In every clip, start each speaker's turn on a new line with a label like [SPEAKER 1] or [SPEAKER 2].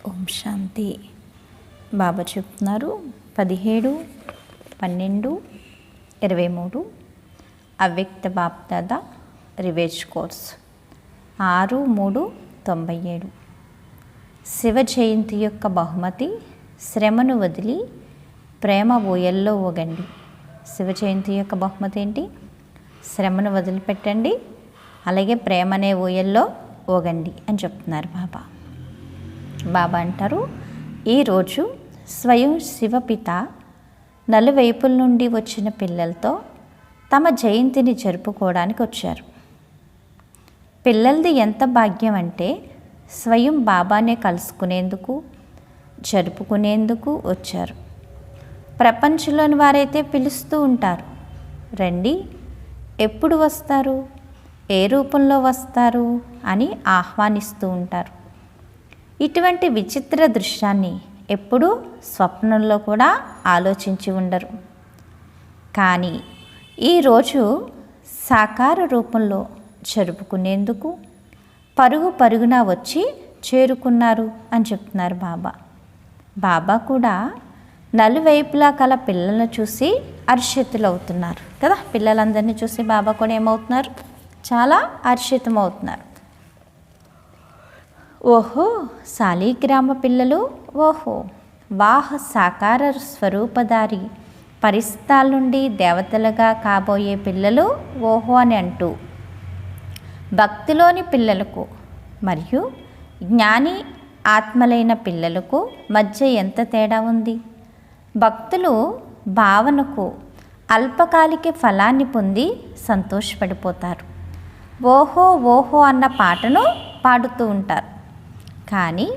[SPEAKER 1] ఓం శాంతి. బాబా చెప్తున్నారు 17/12/23 అవ్యక్త బాప్దాదా రివేజ్ కోర్స్ 6/3/97. శివ జయంతి యొక్క బహుమతి శ్రమను వదిలి ప్రేమ ఊయల్లో ఊగండి. శివ జయంతి యొక్క బహుమతి ఏంటి? శ్రమను వదిలిపెట్టండి, అలాగే ప్రేమ అనే ఊయల్లో ఊగండి అని చెప్తున్నారు బాబా. బాబా అంటారు, ఈరోజు స్వయం శివపిత నలువైపుల నుండి వచ్చిన పిల్లలతో తమ జయంతిని జరుపుకోవడానికి వచ్చారు. పిల్లలది ఎంత భాగ్యం అంటే స్వయం బాబానే కలుసుకునేందుకు, జరుపుకునేందుకు వచ్చారు. ప్రపంచంలోని వారైతే పిలుస్తూ ఉంటారు, రండి, ఎప్పుడు వస్తారు, ఏ రూపంలో వస్తారు అని ఆహ్వానిస్తూ ఉంటారు. ఇటువంటి విచిత్ర దృశ్యాన్ని ఎప్పుడూ స్వప్నంలో కూడా ఆలోచించి ఉండరు. కానీ ఈరోజు సాకార రూపంలో జరుపుకునేందుకు పరుగు పరుగున వచ్చి చేరుకున్నారు అని చెప్తున్నారు బాబా. బాబా కూడా నలువైపులా కల పిల్లలను చూసి హర్షితులవుతున్నారు కదా. పిల్లలందరినీ చూసి బాబా కూడా ఏమవుతున్నారు? చాలా హర్షితమవుతున్నారు. ఓహో శాలీగ్రామ పిల్లలు, ఓహో వాహ్ సాకార స్వరూపధారి పరిస్థాల నుండి దేవతలుగా కాబోయే పిల్లలు, ఓహో అని అంటూ భక్తిలోని పిల్లలకు మరియు జ్ఞాని ఆత్మలైన పిల్లలకు మధ్య ఎంత తేడా ఉంది. భక్తులు భావనకు అల్పకాలిక ఫలాన్ని పొంది సంతోషపడిపోతారు. ఓహో ఓహో అన్న పాటను పాడుతూ ఉంటారు. కానీ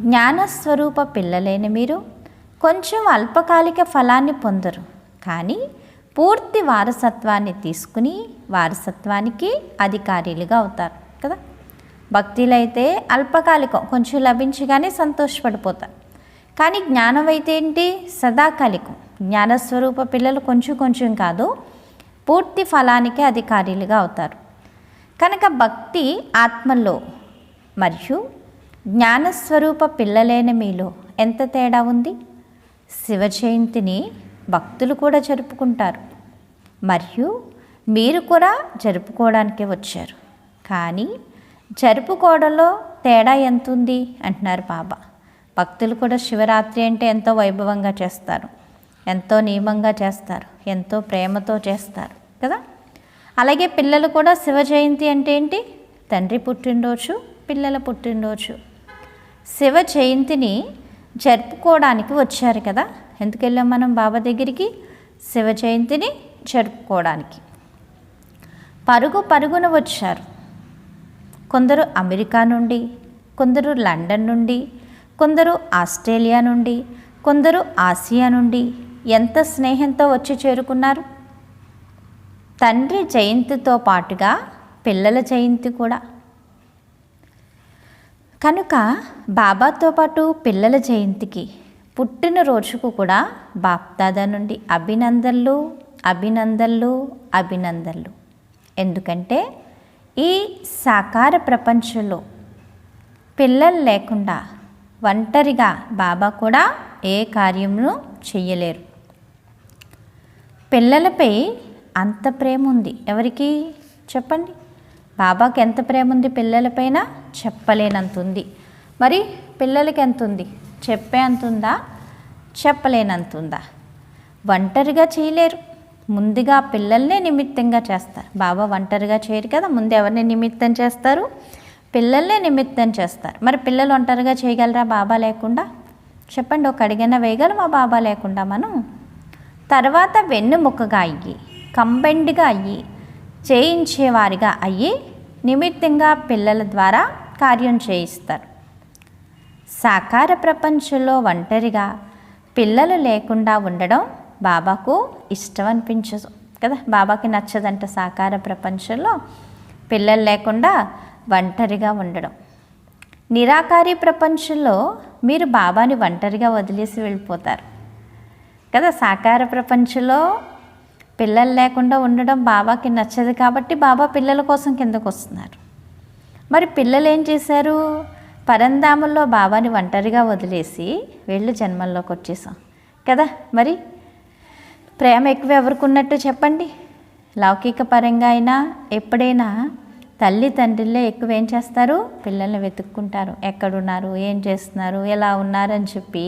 [SPEAKER 1] జ్ఞానస్వరూప పిల్లలైన మీరు కొంచెం అల్పకాలిక ఫలాన్ని పొందరు, కానీ పూర్తి వారసత్వాన్ని తీసుకుని వారసత్వానికి అధికారులుగా అవుతారు కదా. భక్తులు అయితే అల్పకాలికం కొంచెం లభించగానే సంతోషపడిపోతారు. కానీ జ్ఞానం అయితే ఏంటి? సదాకాలికం. జ్ఞానస్వరూప పిల్లలు కొంచెం కొంచెం కాదు, పూర్తి ఫలానికి అధికారులుగా అవుతారు. కనుక భక్తి ఆత్మలో మరియు జ్ఞానస్వరూప పిల్లలైన మీలో ఎంత తేడా ఉంది. శివ జయంతిని భక్తులు కూడా జరుపుకుంటారు మరియు మీరు కూడా జరుపుకోవడానికే వచ్చారు. కానీ జరుపుకోవడంలో తేడా ఎంత ఉంది అంటున్నారు బాబా. భక్తులు కూడా శివరాత్రి అంటే ఎంతో వైభవంగా చేస్తారు, ఎంతో నియమంగా చేస్తారు, ఎంతో ప్రేమతో చేస్తారు కదా. అలాగే పిల్లలు కూడా శివ జయంతి అంటే ఏంటి? తండ్రి పుట్టినరోజు, పిల్లల పుట్టినరోజు. శివ జయంతిని జరుపుకోవడానికి వచ్చారు కదా. ఎందుకు వెళ్ళాం మనం బాబా దగ్గరికి? శివ జయంతిని జరుపుకోవడానికి. పరుగు పరుగున వచ్చారు. కొందరు అమెరికా నుండి, కొందరు లండన్ నుండి, కొందరు ఆస్ట్రేలియా నుండి, కొందరు ఆసియా నుండి ఎంత స్నేహంతో వచ్చి చేరుకున్నారు. తండ్రి జయంతితో పాటుగా పిల్లల జయంతి కూడా. కనుక బాబాతో పాటు పిల్లల జయంతికి, పుట్టినరోజుకు కూడా బాప్దాదా నుండి అభినందనలు, అభినందనలు, అభినందనలు. ఎందుకంటే ఈ సాకార ప్రపంచంలో పిల్లలు లేకుండా ఒంటరిగా బాబా కూడా ఏ కార్యమును చెయ్యలేరు. పిల్లలపై అంత ప్రేమ ఉంది. ఎవరికి చెప్పండి? బాబాకి ఎంత ప్రేమ ఉంది పిల్లలపైన? చెప్పలేనంత ఉంది. మరి పిల్లలకి ఎంత ఉంది? చెప్పే అంత ఉందా? చెప్పలేనంత ఉందా? ఒంటరిగా చేయలేరు. ముందుగా పిల్లల్నే నిమిత్తంగా చేస్తారు. బాబా ఒంటరిగా చేయరు కదా. ముందు ఎవరిని నిమిత్తం చేస్తారు? పిల్లల్నే నిమిత్తం చేస్తారు. మరి పిల్లలు ఒంటరిగా చేయగలరా బాబా లేకుండా? చెప్పండి, ఒక అడిగిన వేయగలమా బాబా లేకుండా మనం? తర్వాత వెన్నుముక్కగా అయ్యి, కంబైండ్గా అయ్యి, చేయించేవారిగా అయ్యి నిమిత్తంగా పిల్లల ద్వారా కార్యం చేయిస్తారు. సాకార ప్రపంచంలో ఒంటరిగా పిల్లలు లేకుండా ఉండడం బాబాకు ఇష్టం అనిపించదు కదా. బాబాకి నచ్చదంట సాకార ప్రపంచంలో పిల్లలు లేకుండా ఒంటరిగా ఉండడం. నిరాకారి ప్రపంచంలో మీరు బాబాని ఒంటరిగా వదిలేసి వెళ్ళిపోతారు కదా. సాకార ప్రపంచంలో పిల్లలు లేకుండా ఉండడం బాబాకి నచ్చదు కాబట్టి బాబా పిల్లల కోసం కిందకు వస్తున్నారు. మరి పిల్లలు ఏం చేశారు? పరంధామంలో బాబాని ఒంటరిగా వదిలేసి వెళ్ళు జన్మల్లోకి వచ్చేసాం కదా. మరి ప్రేమ ఎక్కువ ఎవరికి ఉన్నట్టు చెప్పండి? లౌకిక పరంగా అయినా ఎప్పుడైనా తల్లి తండ్రిలే ఎక్కువ ఏం చేస్తారు, పిల్లల్ని వెతుక్కుంటారు. ఎక్కడున్నారు, ఏం చేస్తున్నారు, ఎలా ఉన్నారని చెప్పి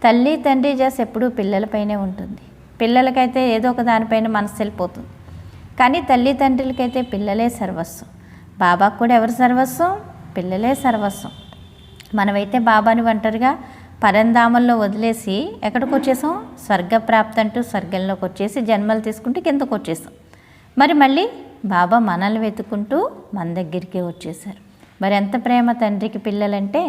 [SPEAKER 1] తల్లి తండ్రి చేసి ఎప్పుడూ పిల్లలపైనే ఉంటుంది. పిల్లలకైతే ఏదో ఒక దానిపైన మనసు వెళ్ళిపోతుంది. కానీ తల్లి తండ్రులకైతే పిల్లలే సర్వస్వం. బాబాకు కూడా ఎవరు సర్వస్వం? పిల్లలే సర్వస్వం. మనమైతే బాబాని ఒంటరిగా పరంధామంలో వదిలేసి ఎక్కడికి వచ్చేసాం? స్వర్గప్రాప్తి అంటూ స్వర్గంలోకి వచ్చేసి జన్మలు తీసుకుంటూ కిందకు వచ్చేసాం. మరి మళ్ళీ బాబా మనల్ని వెతుక్కుంటూ మన దగ్గరికి వచ్చేసారు. మరి ఎంత ప్రేమ తండ్రికి పిల్లలంటే.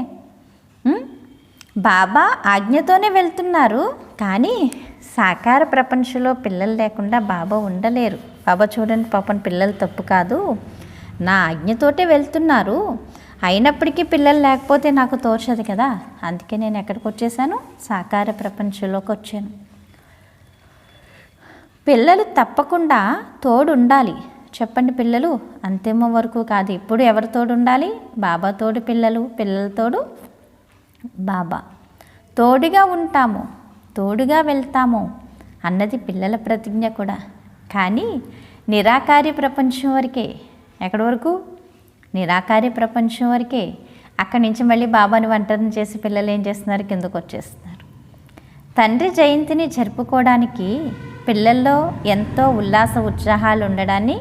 [SPEAKER 1] బాబా ఆజ్ఞతోనే వెళ్తున్నారు, కానీ సాకార ప్రపంచంలో పిల్లలు లేకుండా బాబా ఉండలేరు. బాబా చూడండి, పాపం పిల్లలు తప్పు కాదు, నా ఆజ్ఞతోటే వెళ్తున్నారు, అయినప్పటికీ పిల్లలు లేకపోతే నాకు తోచదు కదా, అందుకే నేను ఎక్కడికి వచ్చేసాను? సాకార ప్రపంచంలోకి వచ్చాను. పిల్లలు తప్పకుండా తోడు ఉండాలి. చెప్పండి, పిల్లలు అంతిమం వరకు కాదు, ఇప్పుడు ఎవరి తోడు ఉండాలి? బాబా తోడు పిల్లలు, పిల్లల తోడు బాబా. తోడుగా ఉంటాము, తోడుగా వెళ్తాము అన్నది పిల్లల ప్రతిజ్ఞ కూడా. కానీ నిరాకారి ప్రపంచం వరకే. ఎక్కడి వరకు? నిరాకారి ప్రపంచం వరకే. అక్కడి నుంచి మళ్ళీ బాబాని ఒంటరిని చేసి పిల్లలు ఏం చేస్తున్నారు? కిందకు వచ్చేస్తున్నారు. తండ్రి జయంతిని జరుపుకోవడానికి పిల్లల్లో ఎంతో ఉల్లాస ఉత్సాహాలు ఉండడాన్ని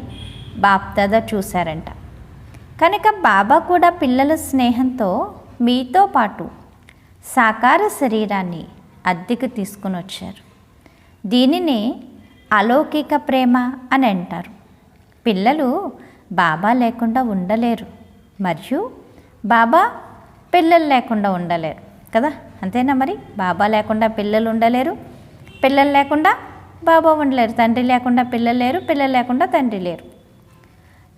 [SPEAKER 1] బాప్దాదా చూశారంట. కనుక బాబా కూడా పిల్లల స్నేహంతో మీతో పాటు సాకార శరీరాన్ని అద్దెకు తీసుకుని వచ్చారు. దీనిని అలౌకిక ప్రేమ అని అంటారు. పిల్లలు బాబా లేకుండా ఉండలేరు, మరియు బాబా పిల్లలు లేకుండా ఉండలేరు కదా. అంతేనా? మరి బాబా లేకుండా పిల్లలు ఉండలేరు, పిల్లలు లేకుండా బాబా ఉండలేరు, తండ్రి లేకుండా పిల్లలు లేరు, పిల్లలు లేకుండా తండ్రి లేరు.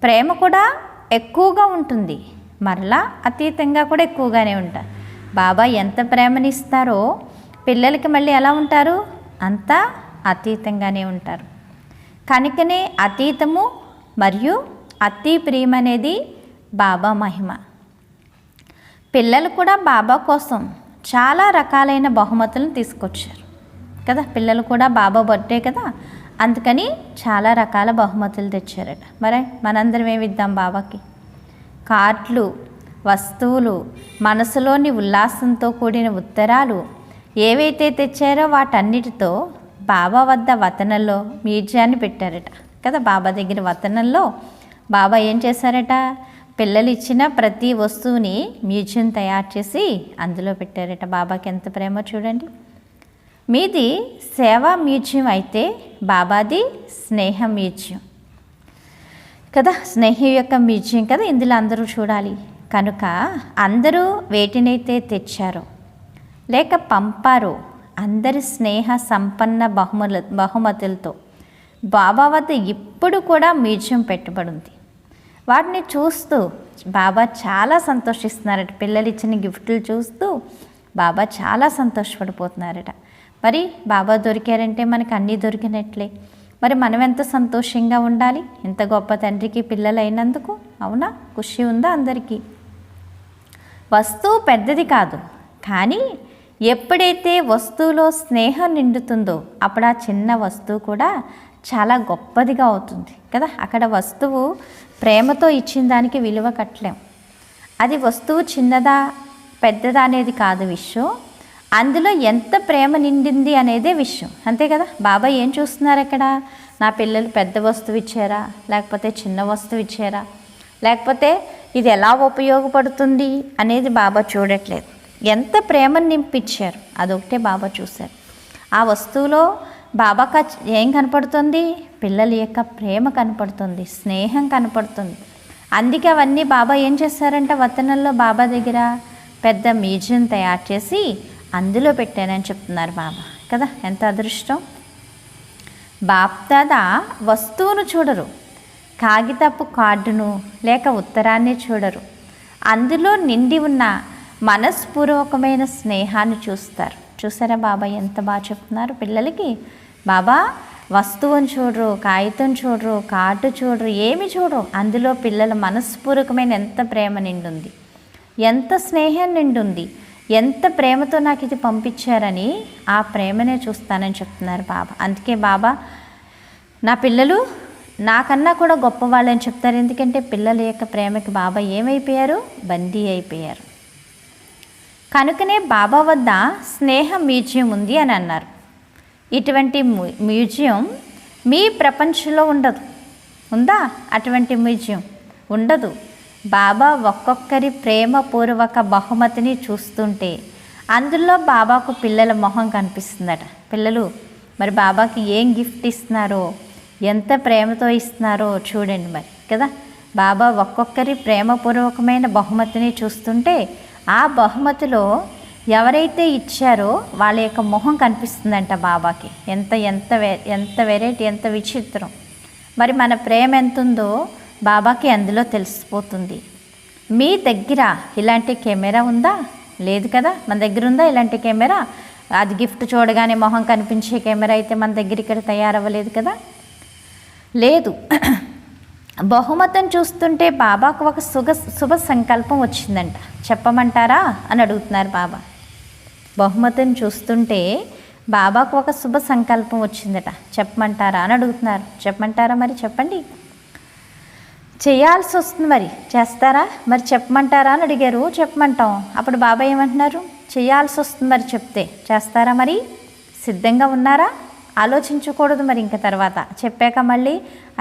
[SPEAKER 1] ప్రేమ కూడా ఎక్కువగా ఉంటుంది, మరలా అతీతంగా కూడా ఎక్కువగానే ఉంటారు. బాబా ఎంత ప్రేమనిస్తారో పిల్లలకి మళ్ళీ ఎలా ఉంటారు? అంతా అతీతంగానే ఉంటారు. కనుకనే అతీతము మరియు అతి ప్రేమ అనేది బాబా మహిమ. పిల్లలు కూడా బాబా కోసం చాలా రకాలైన బహుమతులను తీసుకొచ్చారు కదా. పిల్లలు కూడా బాబా బర్త్డే కదా, అందుకని చాలా రకాల బహుమతులు తెచ్చారట. మరి మనందరం ఏమి ఇద్దాం బాబాకి? కార్డులు, వస్తువులు, మనసులోని ఉల్లాసంతో కూడిన ఉత్తరాలు ఏవైతే తెచ్చారో వాటన్నిటితో బాబా వద్ద వతనంలో మ్యూజియాన్ని పెట్టారట కదా. బాబా దగ్గర వతనంలో బాబా ఏం చేశారట? పిల్లలు ఇచ్చిన ప్రతి వస్తువుని మ్యూజియం తయారు చేసి అందులో పెట్టారట. బాబాకి ఎంత ప్రేమ చూడండి. మీది సేవా మ్యూజియం అయితే బాబాది స్నేహ మ్యూజియం కదా. స్నేహం యొక్క మ్యూజియం కదా, ఇందులో అందరూ చూడాలి. కనుక అందరూ వేటినైతే తెచ్చారో లేక పంపారో అందరి స్నేహ సంపన్న బహుమతులతో బాబా వద్ద ఇప్పుడు కూడా మ్యూజియం పెట్టబడింది. వాటిని చూస్తూ బాబా చాలా సంతోషిస్తున్నారట. పిల్లలు ఇచ్చిన గిఫ్ట్లు చూస్తూ బాబా చాలా సంతోషపడిపోతున్నారట. మరి బాబా దొరికారంటే మనకు అన్నీ దొరికినట్లే. మరి మనం ఎంత సంతోషంగా ఉండాలి ఇంత గొప్ప తండ్రికి పిల్లలు అయినందుకు. అవునా? ఖుషి ఉందా అందరికీ? వస్తువు పెద్దది కాదు, కానీ ఎప్పుడైతే వస్తువులో స్నేహం నిండుతుందో అప్పుడు ఆ చిన్న వస్తువు కూడా చాలా గొప్పదిగా అవుతుంది కదా. అక్కడ వస్తువు ప్రేమతో ఇచ్చిన దానికి విలువ కట్టలేం. అది వస్తువు చిన్నదా పెద్దదా అనేది కాదు విషయం, అందులో ఎంత ప్రేమ నిండింది అనేదే విషయం. అంతే కదా. బాబా ఏం చూస్తున్నారు అక్కడ? నా పిల్లలు పెద్ద వస్తువు ఇచ్చారా, లేకపోతే చిన్న వస్తువు ఇచ్చారా, లేకపోతే ఇది ఎలా ఉపయోగపడుతుంది అనేది బాబా చూడట్లేదు. ఎంత ప్రేమను నింపించారు అదొకటే బాబా చూశారు. ఆ వస్తువులో బాబాకి ఏం కనపడుతుంది? పిల్లల యొక్క ప్రేమ కనపడుతుంది, స్నేహం కనపడుతుంది. అందుకే అవన్నీ బాబా ఏం చేశారంట? వతనంలో బాబా దగ్గర పెద్ద మ్యూజియం తయారు చేసి అందులో పెట్టానని చెప్తున్నారు బాబా కదా. ఎంత అదృష్టం! బాప్దాదా వస్తువును చూడరు, కాగితపు కార్డును లేక ఉత్తరాన్ని చూడరు, అందులో నిండి ఉన్న మనస్పూర్వకమైన స్నేహాన్ని చూస్తారు. చూసారా బాబా ఎంత బాగా చెప్తున్నారు పిల్లలకి? బాబా వస్తువుని చూడరు, కాగితం చూడరు, కార్డు చూడరు, ఏమి చూడరు, అందులో పిల్లల మనస్పూర్వకమైన ఎంత ప్రేమ నిండుంది. ఎంత స్నేహం నిండుంది, ఎంత ప్రేమతో నాకు ఇది పంపించారని ఆ ప్రేమనే చూస్తానని చెప్తున్నారు బాబా. అందుకే బాబా నా పిల్లలు నాకన్నా కూడా గొప్పవాళ్ళని చెప్తారు. ఎందుకంటే పిల్లల యొక్క ప్రేమకి బాబా ఏమైపోయారు? బందీ అయిపోయారు. కనుకనే బాబా వద్ద స్నేహం మ్యూజియం ఉంది అని అన్నారు. ఇటువంటి మ్యూజియం మీ ప్రపంచంలో ఉండదు. ఉందా అటువంటి మ్యూజియం? ఉండదు. బాబా ఒక్కొక్కరి ప్రేమపూర్వక బహుమతిని చూస్తుంటే అందులో బాబాకు పిల్లల మొహం కనిపిస్తుందట. పిల్లలు మరి బాబాకి ఏం గిఫ్ట్ ఇస్తున్నారో, ఎంత ప్రేమతో ఇస్తున్నారో చూడండి మరి కదా. బాబా ఒక్కొక్కరి ప్రేమపూర్వకమైన బహుమతిని చూస్తుంటే ఆ బహుమతిలో ఎవరైతే ఇచ్చారో వాళ్ళ యొక్క మొహం కనిపిస్తుందంట బాబాకి. ఎంత వెరైటీ, ఎంత విచిత్రం. మరి మన ప్రేమ ఎంత ఉందో బాబాకి అందులో తెలిసిపోతుంది. మీ దగ్గర ఇలాంటి కెమెరా ఉందా? లేదు కదా. మన దగ్గర ఉందా ఇలాంటి కెమెరా? అది గిఫ్ట్ చూడగానే మొహం కనిపించే కెమెరా అయితే మన దగ్గర ఇక్కడ తయారవ్వలేదు కదా. లేదు. బహుమతిని చూస్తుంటే బాబాకు ఒక శుభ సంకల్పం వచ్చిందంట. చెప్పమంటారా అని అడుగుతున్నారు బాబా. బహుమతిని చూస్తుంటే బాబాకు ఒక శుభ సంకల్పం వచ్చిందట. చెప్పమంటారా అని అడుగుతున్నారు. చెప్పమంటారా? మరి చెప్పండి. చేయాల్సి వస్తుంది, మరి చేస్తారా? మరి చెప్పమంటారా అని అడిగారు. చెప్పమంటాం. అప్పుడు బాబా ఏమంటున్నారు? చేయాల్సి వస్తుంది, మరి చెప్తే చేస్తారా? మరి సిద్ధంగా ఉన్నారా? ఆలోచించకూడదు. మరి ఇంకా తర్వాత చెప్పాక మళ్ళీ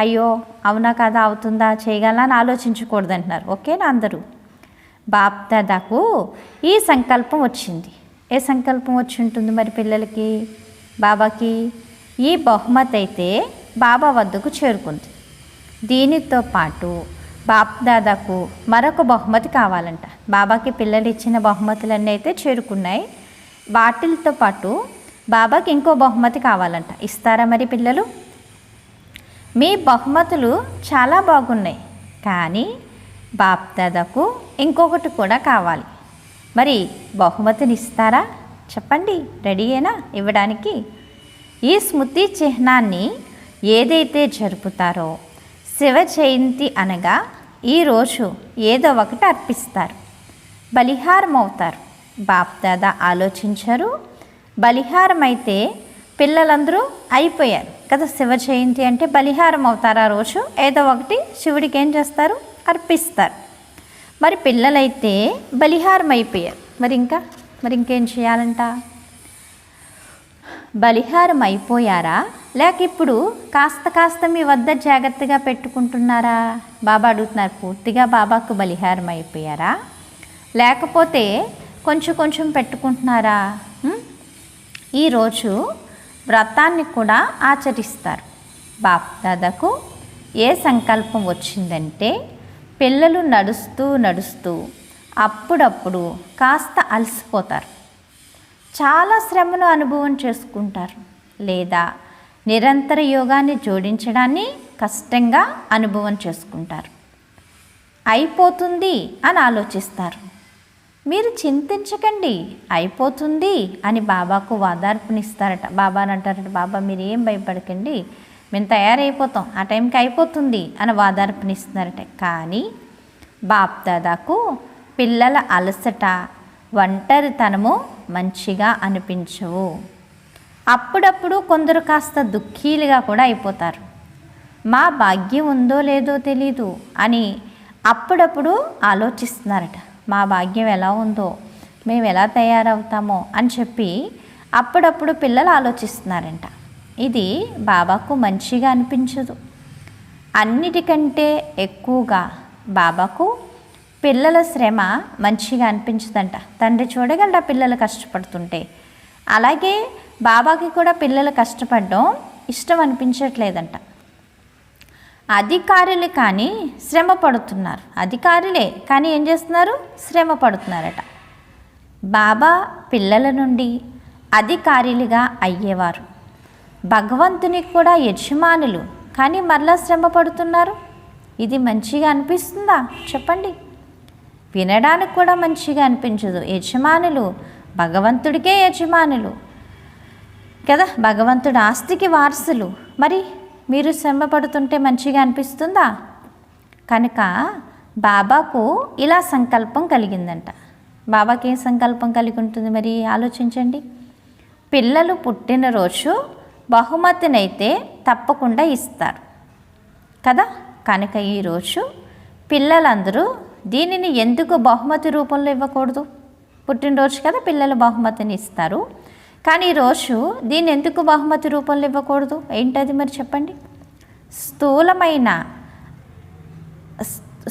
[SPEAKER 1] అయ్యో అవునా కాదా, అవుతుందా, చేయగలనా అని ఆలోచించకూడదు అంటున్నారు. ఓకేనా అందరూ? బాప్ దాదాకు ఈ సంకల్పం వచ్చింది. ఏ సంకల్పం వచ్చి ఉంటుంది మరి పిల్లలకి? బాబాకి ఈ బహుమతి అయితే బాబా వద్దకు చేరుకుంది. దీనితో పాటు బాప్ దాదాకు మరొక బహుమతి కావాలంట. బాబాకి పిల్లలు ఇచ్చిన బహుమతులన్నీ అయితే చేరుకున్నాయి. వాటితో పాటు బాబాకి ఇంకో బహుమతి కావాలంట. ఇస్తారా మరి పిల్లలు? మీ బహుమతులు చాలా బాగున్నాయి, కానీ బాప్ దాదాకు ఇంకొకటి కూడా కావాలి. మరి బహుమతిని ఇస్తారా? చెప్పండి. రెడీయేనా ఇవ్వడానికి? ఈ స్మృతి చిహ్నాన్ని ఏదైతే జరుపుతారో శివ జయంతి అనగా ఈరోజు ఏదో ఒకటి అర్పిస్తారు, బలిహారం అవుతారు. బాప్ దాదా ఆలోచించారు. బలిహారం అయితే పిల్లలందరూ అయిపోయారు కదా. శివ జయంతి అంటే బలిహారం అవుతారు. ఆ రోజు ఏదో ఒకటి శివుడికి ఏం చేస్తారు? అర్పిస్తారు. మరి పిల్లలైతే బలిహారం అయిపోయారు. మరి ఇంకేం చేయాలంట? బలిహారం అయిపోయారా, లేక ఇప్పుడు కాస్త మీ వద్ద జాగ్రత్తగా పెట్టుకుంటున్నారా? బాబా అడుగుతున్నారు. పూర్తిగా బాబాకు బలిహారం అయిపోయారా, లేకపోతే కొంచెం పెట్టుకుంటున్నారా? ఈరోజు వ్రతాన్ని కూడా ఆచరిస్తారు. బాప్ దాదాకు ఏ సంకల్పం వచ్చిందంటే పిల్లలు నడుస్తూ అప్పుడప్పుడు కాస్త అలసిపోతారు, చాలా శ్రమను అనుభవం చేసుకుంటారు, లేదా నిరంతర యోగాన్ని జోడించడాన్ని కష్టంగా అనుభవం చేసుకుంటారు. అయిపోతుంది అని ఆలోచిస్తారు. మీరు చింతించకండి, అయిపోతుంది అని బాబాకు వాదార్పునిస్తారట. బాబాని అంటారట, బాబా మీరు ఏం భయపడకండి, మేము తయారైపోతాం, ఆ టైంకి అయిపోతుంది అని వాదార్పునిస్తున్నారట. కానీ బాప్ దాదాకు పిల్లల అలసట, ఒంటరితనము మంచిగా అనిపించవు. అప్పుడప్పుడు కొందరు కాస్త దుఃఖీలుగా కూడా అయిపోతారు. మా భాగ్యం ఉందో లేదో తెలీదు అని అప్పుడప్పుడు ఆలోచిస్తున్నారట. మా భాగ్యం ఎలా ఉందో, మేము ఎలా తయారవుతామో అని చెప్పి అప్పుడప్పుడు పిల్లలు ఆలోచిస్తున్నారంట. ఇది బాబాకు మంచిగా అనిపించదు. అన్నిటికంటే ఎక్కువగా బాబాకు పిల్లల శ్రమ మంచిగా అనిపించదంట. తండ్రి చూడగలడా పిల్లలు కష్టపడుతుంటే? అలాగే బాబాకి కూడా పిల్లలు కష్టపడడం ఇష్టం అనిపించట్లేదంట. అధికారులు కానీ శ్రమ పడుతున్నారు. అధికారులే కానీ ఏం చేస్తున్నారు? శ్రమ పడుతున్నారట. బాబా పిల్లల నుండి అధికారులుగా అయ్యేవారు, భగవంతునికి కూడా యజమానులు, కానీ మరలా శ్రమ పడుతున్నారు. ఇది మంచిగా అనిపిస్తుందా? చెప్పండి. వినడానికి కూడా మంచిగా అనిపించదు. యజమానులు, భగవంతుడికే యజమానులు కదా, భగవంతుడి ఆస్తికి వారసులు. మరి మీరు శ్రమ పడుతుంటే మంచిగా అనిపిస్తుందా? కనుక బాబాకు ఇలా సంకల్పం కలిగిందంట. బాబాకి ఏం సంకల్పం కలిగి ఉంటుంది మరి ఆలోచించండి. పిల్లలు పుట్టినరోజు బహుమతినైతే తప్పకుండా ఇస్తారు కదా. కనుక ఈరోజు పిల్లలందరూ దీనిని ఎందుకు బహుమతి రూపంలో ఇవ్వకూడదు? పుట్టినరోజు కదా, పిల్లలు బహుమతిని ఇస్తారు. కానీ ఈరోజు దీన్ని ఎందుకు బహుమతి రూపంలో ఇవ్వకూడదు? ఏంటది మరి చెప్పండి.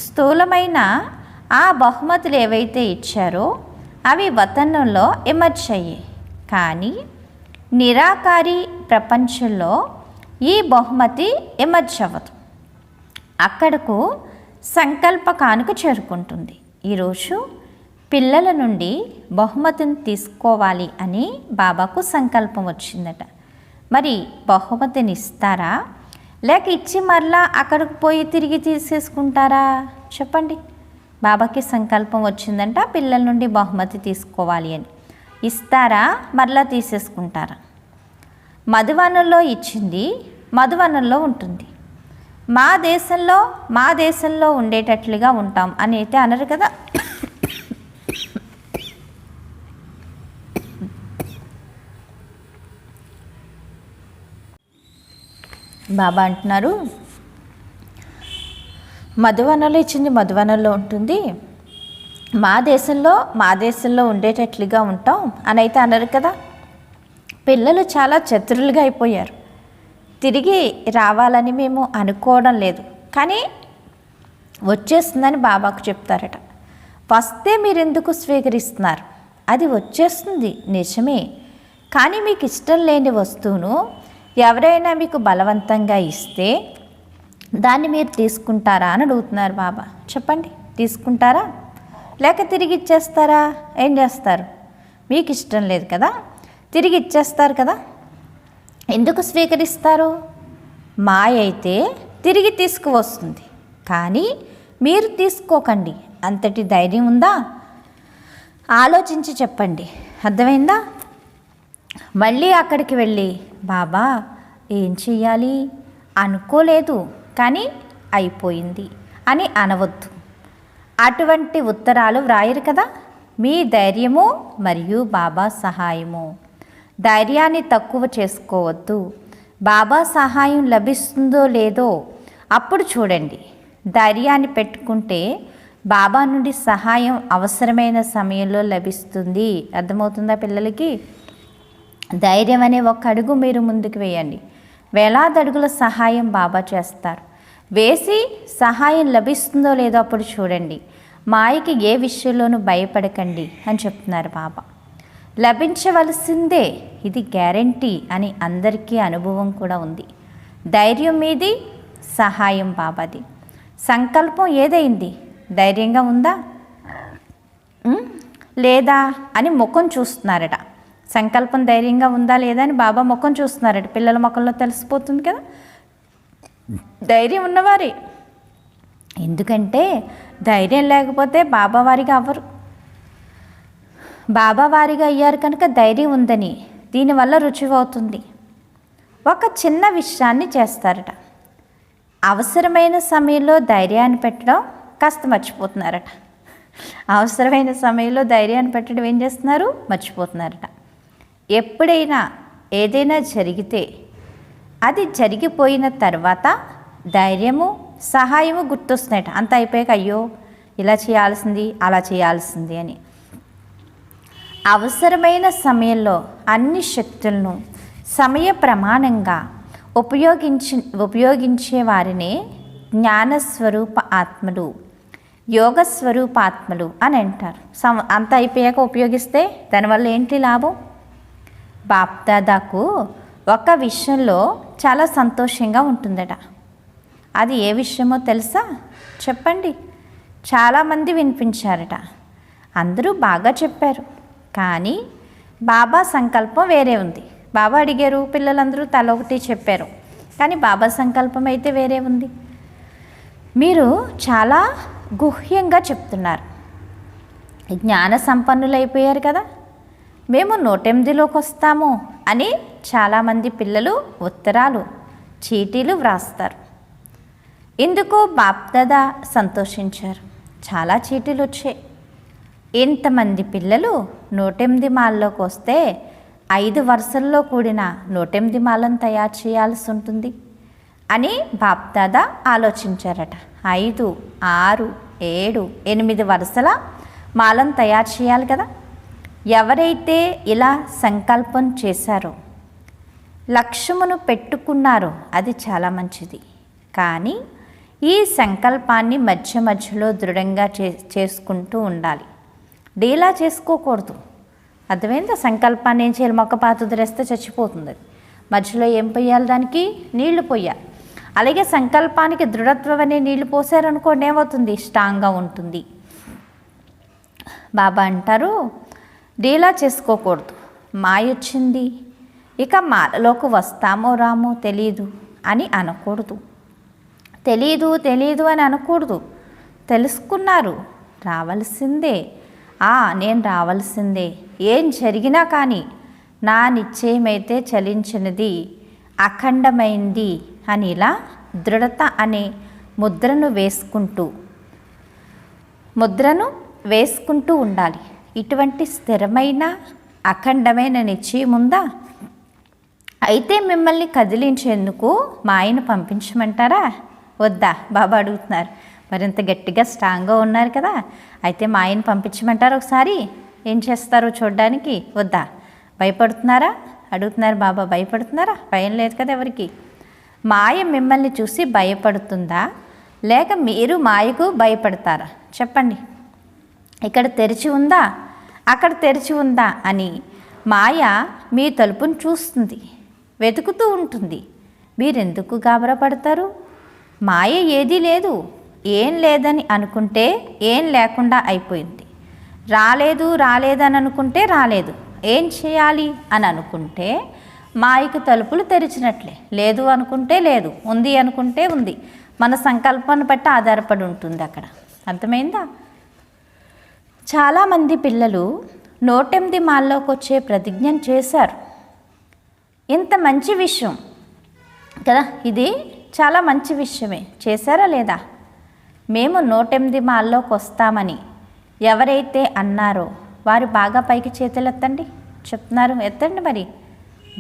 [SPEAKER 1] స్థూలమైన ఆ బహుమతులు ఏవైతే ఇచ్చారో అవి వతనంలో ఎమర్జ్ అయ్యాయి. కానీ నిరాకారి ప్రపంచంలో ఈ బహుమతి ఎమర్జ్ అవ్వదు. అక్కడకు సంకల్ప కానుక చేరుకుంటుంది. ఈరోజు పిల్లల నుండి బహుమతిని తీసుకోవాలి అని బాబాకు సంకల్పం వచ్చిందట. మరి బహుమతిని ఇస్తారా, లేక ఇచ్చి మరలా అక్కడికి పోయి తిరిగి తీసేసుకుంటారా? చెప్పండి. బాబాకి సంకల్పం వచ్చిందంట పిల్లల నుండి బహుమతి తీసుకోవాలి అని. ఇస్తారా, మరలా తీసేసుకుంటారా? మధువనంలో ఇచ్చింది మధువనంలో ఉంటుంది. మా దేశంలో ఉండేటట్లుగా ఉంటాం అని అయితే అనరు కదా. బాబా అంటున్నారు, మధువనంలో ఇచ్చింది మధువనంలో ఉంటుంది, మా దేశంలో ఉండేటట్లుగా ఉంటాం అని అయితే అనరు కదా. పిల్లలు చాలా చతురులుగా అయిపోయారు. తిరిగి రావాలని మేము అనుకోవడం లేదు, కానీ వచ్చేస్తుందని బాబాకు చెప్తారట. వస్తే మీరెందుకు స్వీకరిస్తున్నారు? అది వచ్చేస్తుంది నిజమే, కానీ మీకు ఇష్టం లేని వస్తువును ఎవరైనా మీకు బలవంతంగా ఇస్తే దాన్ని మీరు తీసుకుంటారా అని అడుగుతున్నారు బాబా. చెప్పండి, తీసుకుంటారా లేక తిరిగి ఇచ్చేస్తారా? ఏం చేస్తారు? మీకు ఇష్టం లేదు కదా, తిరిగి ఇచ్చేస్తారు కదా. ఎందుకు స్వీకరిస్తారు? మాయ అయితే తిరిగి తీసుకువస్తుంది, కానీ మీరు తీసుకోకండి. అంతటి ధైర్యం ఉందా? ఆలోచించి చెప్పండి. అర్థమైందా? మళ్ళీ అక్కడికి వెళ్ళి బాబా ఏం చెయ్యాలి అనుకోలేదు కానీ అయిపోయింది అని అనవద్దు. అటువంటి ఉత్తరాలు వ్రాయరు కదా. మీ ధైర్యము మరియు బాబా సహాయము. ధైర్యాన్ని తక్కువ చేసుకోవద్దు. బాబా సహాయం లభిస్తుందో లేదో అప్పుడు చూడండి. ధైర్యాన్ని పెట్టుకుంటే బాబా నుండి సహాయం అవసరమైన సమయంలో లభిస్తుంది. అర్థమవుతుందా పిల్లలకి? ధైర్యం అనే ఒక అడుగు మీరు ముందుకు వేయండి, వేలాది అడుగుల సహాయం బాబా చేస్తారు. వేసి సహాయం లభిస్తుందో లేదో అప్పుడు చూడండి. మాయకి ఏ విషయంలోనూ భయపడకండి అని చెప్తున్నారు బాబా. లభించవలసిందే, ఇది గ్యారంటీ అని అందరికీ అనుభవం కూడా ఉంది. ధైర్యం మీది, సహాయం బాబాది. సంకల్పం ఏదైంది? ధైర్యంగా ఉందా లేదా అని ముఖం చూస్తున్నారట. సంకల్పం ధైర్యంగా ఉందా లేదా అని బాబా ముఖం చూస్తున్నారట. పిల్లల ముఖంలో తెలిసిపోతుంది కదా ధైర్యం ఉన్నవారే. ఎందుకంటే ధైర్యం లేకపోతే బాబా వారిగా అవ్వరు. బాబా వారిగా అయ్యారు కనుక ధైర్యం ఉందని దీనివల్ల రుజువు అవుతుంది. ఒక చిన్న విషయాన్ని చేస్తారట. అవసరమైన సమయంలో ధైర్యాన్ని పెట్టడం కాస్త మర్చిపోతున్నారట. అవసరమైన సమయంలో ధైర్యాన్ని పెట్టడం ఏం చేస్తున్నారు? మర్చిపోతున్నారట. ఎప్పుడైనా ఏదైనా జరిగితే అది జరిగిపోయిన తర్వాత ధైర్యము సహాయము గుర్తొస్తున్నాయట. అంత అయిపోయాక అయ్యో ఇలా చేయాల్సింది అలా చేయాల్సింది అని. అవసరమైన అన్ని శక్తులను సమయ ప్రమాణంగా ఉపయోగించే వారినే జ్ఞానస్వరూప ఆత్మలు, యోగస్వరూప ఆత్మలు అని అంటారు. అంత అయిపోయాక ఉపయోగిస్తే దానివల్ల ఏంటి లాభం? బాప్దాదాకు ఒక విషయంలో చాలా సంతోషంగా ఉంటుందట. అది ఏ విషయమో తెలుసా? చెప్పండి. చాలామంది వినిపించారట. అందరూ బాగా చెప్పారు, కానీ బాబా సంకల్పం వేరే ఉంది. బాబా అడిగారు, పిల్లలందరూ తల ఒకటి చెప్పారు, కానీ బాబా సంకల్పం అయితే వేరే ఉంది. మీరు చాలా గుహ్యంగా చెప్తున్నారు. జ్ఞాన సంపన్నులు అయిపోయారు కదా, మేము 108లోకి వస్తాము అని చాలామంది పిల్లలు ఉత్తరాలు చీటీలు వ్రాస్తారు. ఇందుకు బాప్దాదా సంతోషించారు. చాలా చీటీలు వచ్చాయి. ఇంతమంది పిల్లలు 108 మాలలోకి వస్తే 5 వరుసల్లో కూడిన 108 మాలను తయారు చేయాల్సి ఉంటుంది అని బాప్దాదా ఆలోచించారట. 5, 6, 7, 8 వరుసల మాలను తయారు చేయాలి కదా. ఎవరైతే ఇలా సంకల్పం చేశారో, లక్ష్యమును పెట్టుకున్నారో అది చాలా మంచిది. కానీ ఈ సంకల్పాన్ని మధ్య మధ్యలో దృఢంగా చేసుకుంటూ ఉండాలి. డీలా చేసుకోకూడదు. అర్థమైందా? సంకల్పాన్ని ఏం చేయాలి? మొక్క పాత వదిలేస్తే చచ్చిపోతుంది. అది మధ్యలో ఏం పోయాలి? దానికి నీళ్లు పోయాలి. అలాగే సంకల్పానికి దృఢత్వం అనే నీళ్లు పోసారనుకోండి, ఏమవుతుంది? స్ట్రాంగ్గా ఉంటుంది. బాబా అంటారు, డీలా చేసుకోకూడదు. మాయ వచ్చింది, ఇక మాలలోకి వస్తామో రామో తెలీదు అని అనకూడదు. తెలీదు అని అనకూడదు. తెలుసుకున్నారు, రావాల్సిందే. నేను రావాల్సిందే. ఏం జరిగినా కానీ నా నిశ్చయమైతే చలించినది, అఖండమైంది అని ఇలా దృఢత అనే ముద్రను వేసుకుంటూ ఉండాలి. ఇటువంటి స్థిరమైన అఖండమైన నిశ్చయం ఉందా? అయితే మిమ్మల్ని కదిలించేందుకు మా ఆయన పంపించమంటారా వద్దా? బాబా అడుగుతున్నారు. మరింత గట్టిగా స్ట్రాంగ్గా ఉన్నారు కదా, అయితే మా ఆయన పంపించమంటారు. ఒకసారి ఏం చేస్తారో చూడడానికి వద్దా? భయపడుతున్నారా అడుగుతున్నారు బాబా. భయపడుతున్నారా? భయం లేదు కదా ఎవరికి. మాయ మిమ్మల్ని చూసి భయపడుతుందా, లేక మీరు మాయకు భయపడతారా? చెప్పండి. ఇక్కడ తెరిచి ఉందా, అక్కడ తెరిచి ఉందా అని మాయ మీ తలుపును చూస్తుంది, వెతుకుతూ ఉంటుంది. మీరెందుకు గాబరా పడతారు? మాయ ఏదీ లేదు, ఏం లేదని అనుకుంటే ఏం లేకుండా అయిపోయింది. రాలేదని అనుకుంటే రాలేదు. ఏం చేయాలి అని అనుకుంటే మాయకు తలుపులు తెరిచినట్లే. లేదు అనుకుంటే లేదు, ఉంది అనుకుంటే ఉంది. మన సంకల్పాన్ని బట్టి ఆధారపడి ఉంటుంది అక్కడ. అర్థమైందా? చాలామంది పిల్లలు 108 మాల్లోకి వచ్చే ప్రతిజ్ఞను చేశారు. ఇంత మంచి విషయం కదా, ఇది చాలా మంచి విషయమే. చేశారా లేదా? మేము 108 మాల్లోకి వస్తామని ఎవరైతే అన్నారో వారు బాగా పైకి చేతులు ఎత్తండి. చెప్తున్నారు, ఎత్తండి. మరి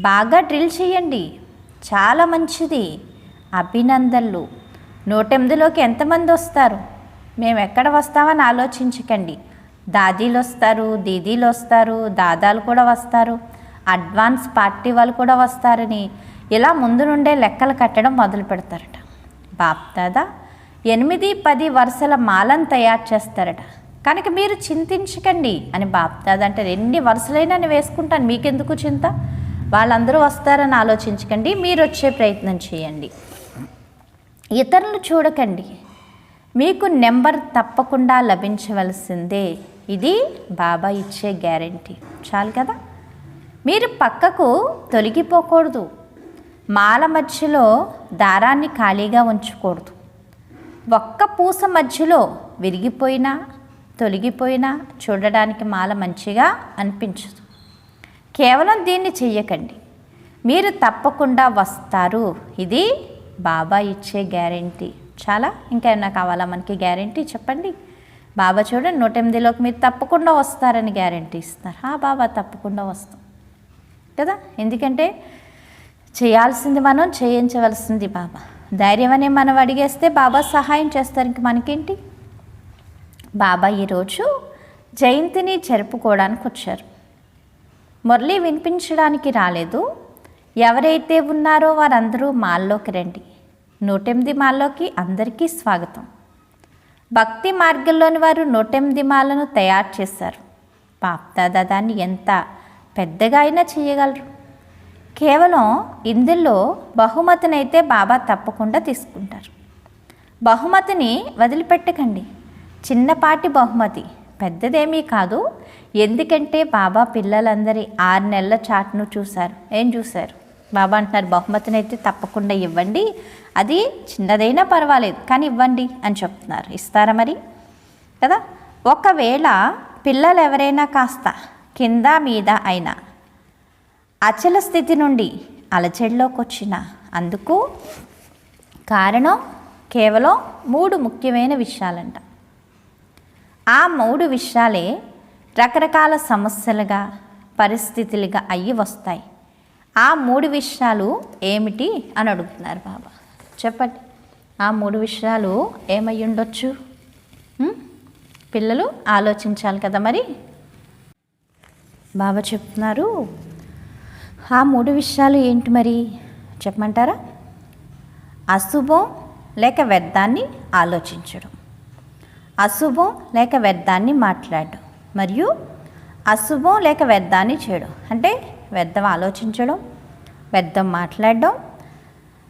[SPEAKER 1] బాగా డ్రిల్ చేయండి, చాలా మంచిది. అభినందనలు. 108లోకి ఎంతమంది వస్తారు? మేము ఎక్కడ వస్తామని ఆలోచించకండి. దాదీలు వస్తారు, దీదీలు వస్తారు, దాదాలు కూడా వస్తారు, అడ్వాన్స్ పార్టీ వాళ్ళు కూడా వస్తారని ఇలా ముందు నుండే లెక్కలు కట్టడం మొదలు పెడతారట. బాప్దాదా 8, 10 వరుసల మాలను తయారు చేస్తారట. కనుక మీరు చింతించకండి అని బాప్దాదా అంటే, ఎన్ని వరుసలైనా నేను వేసుకుంటాను, మీకెందుకు చింత? వాళ్ళందరూ వస్తారని ఆలోచించకండి, మీరు వచ్చే ప్రయత్నం చేయండి. ఇతరులు చూడకండి, మీకు నెంబర్ తప్పకుండా లభించవలసిందే. ఇది బాబా ఇచ్చే గ్యారెంటీ. చాలు కదా. మీరు పక్కకు తొలగిపోకూడదు. మాల మధ్యలో దారాన్ని ఖాళీగా ఉంచకూడదు. ఒక్క పూస మధ్యలో విరిగిపోయినా తొలగిపోయినా చూడడానికి మాల మంచిగా అనిపించదు. కేవలం దీన్ని చెయ్యకండి, మీరు తప్పకుండా వస్తారు. ఇది బాబా ఇచ్చే గ్యారెంటీ. చాలా ఇంకేమైనా కావాలా మనకి గ్యారెంటీ? చెప్పండి. బాబా చూడండి 108లోకి మీరు తప్పకుండా వస్తారని గ్యారెంటీ ఇస్తున్నారు. బాబా తప్పకుండా వస్తాం కదా. ఎందుకంటే చేయాల్సింది మనం, చేయించవలసింది బాబా. ధైర్యం అనే మనం అడిగేస్తే బాబా సహాయం చేస్తారు. ఇంక మనకేంటి? బాబా ఈరోజు జయంతిని జరుపుకోవడానికి వచ్చారు. మురళి వినిపించడానికి రాలేదు. ఎవరైతే ఉన్నారో వారందరూ మాల్లోకి రండి. 108 మాల్లోకి అందరికీ స్వాగతం. భక్తి మార్గంలోని వారు 108 మాలను తయారు చేశారు. బాప్దాదా దాన్ని ఎంత పెద్దగా అయినా చేయగలరు. కేవలం ఇందులో బహుమతినైతే బాబా తప్పకుండా తీసుకుంటారు. బహుమతిని వదిలిపెట్టకండి. చిన్నపాటి బహుమతి, పెద్దదేమీ కాదు. ఎందుకంటే బాబా పిల్లలందరి 6 నెలల చాట్ను చూశారు. ఏం చూశారు? బాబా అంటున్నారు బహుమతిని అయితే తప్పకుండా ఇవ్వండి, అది చిన్నదైనా పర్వాలేదు కానీ ఇవ్వండి అని చెప్తున్నారు. ఇస్తారా మరి కదా. ఒకవేళ పిల్లలు ఎవరైనా కాస్త కింద మీద అయినా అచల స్థితి నుండి అలజడిలోకి వచ్చిన అందుకు కారణం కేవలం 3 ముఖ్యమైన విషయాలంట. ఆ 3 విషయాలే రకరకాల సమస్యలుగా పరిస్థితులుగా అయ్యి వస్తాయి. ఆ 3 విషయాలు ఏమిటి అని అడుగుతున్నారు బాబా. చెప్పండి, ఆ 3 విషయాలు ఏమై ఉండొచ్చు? పిల్లలు ఆలోచించాలి కదా. మరి బాబా చెప్తున్నారు, ఆ 3 విషయాలు ఏంటి మరి చెప్పమంటారా? అశుభం లేక వ్యర్థాన్ని ఆలోచించడం, అశుభం లేక వ్యర్థాన్ని మాట్లాడడం, మరియు అశుభం లేక వ్యర్థాన్ని చేయడం. అంటే వ్యర్థం ఆలోచించడం, వ్యర్థం మాట్లాడడం,